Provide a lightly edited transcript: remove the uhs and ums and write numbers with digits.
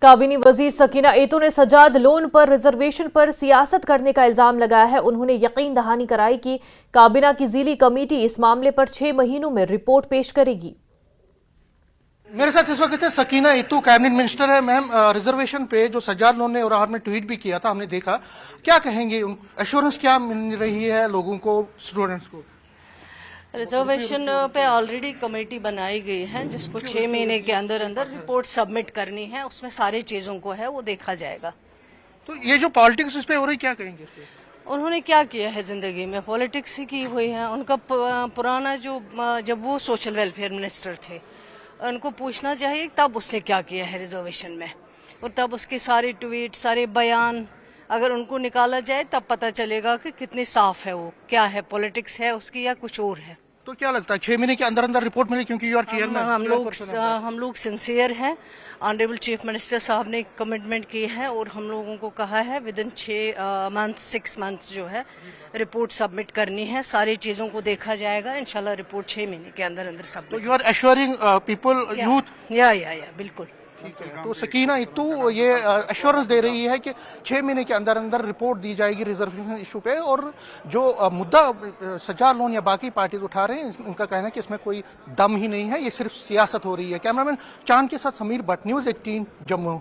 काबीनी वजीर सकीना एतो ने सजाद लोन पर रिजर्वेशन पर सियासत करने का इल्जाम लगाया है। उन्होंने यकीन दहानी कराई कि काबीना की ज़ीली कमेटी इस मामले पर 6 महीनों में रिपोर्ट पेश करेगी। मेरे साथ इस वक्त सकीना एतो कैबिनेट मिनिस्टर है। मैम, रिजर्वेशन पे जो सजाद लोन ने और में ट्वीट भी किया था, हमने देखा, क्या कहेंगे? एश्योरेंस क्या मिल रही है लोगों को, स्टूडेंट्स को? रिजर्वेशन पे ऑलरेडी कमेटी बनाई गई है जिसको 6 महीने के अंदर अंदर रिपोर्ट सबमिट करनी है। उसमें सारी चीजों को है वो देखा जाएगा। तो ये जो पॉलिटिक्स इस पे हो रही, क्या कहेंगे? उन्होंने क्या किया है जिंदगी में? पॉलिटिक्स ही की हुई है। उनका पुराना जो जब वो सोशल वेलफेयर मिनिस्टर थे, उनको पूछना चाहिए तब उसने क्या किया है रिजर्वेशन में, और तब उसके सारे ट्वीट, सारे बयान अगर उनको निकाला जाए तब पता चलेगा कि कितनी साफ है वो, क्या है, पॉलिटिक्स है उसकी या कुछ और है। तो क्या लगता है 6 महीने के अंदर अंदर रिपोर्ट मिले? क्योंकि हम लोग सिंसियर हैं। ऑनरेबल चीफ मिनिस्टर साहब ने कमिटमेंट की है और हम लोगों को कहा है विद इन 6 मंथ जो है रिपोर्ट सबमिट करनी है। सारी चीजों को देखा जाएगा। इंशाल्लाह रिपोर्ट 6 महीने के अंदर अंदर सबमिट। तो you are assuring people, youth? या बिल्कुल। तो सकीना एतो ये एश्योरेंस दे रही है कि 6 महीने के अंदर अंदर रिपोर्ट दी जाएगी रिजर्वेशन इशू पे। और जो मुद्दा सजाद लोन या बाकी पार्टीज उठा रहे हैं, उनका कहना है कि इसमें कोई दम ही नहीं है, ये सिर्फ सियासत हो रही है। कैमरामैन चांद के साथ समीर भट्ट, न्यूज़ 18 जम्मू।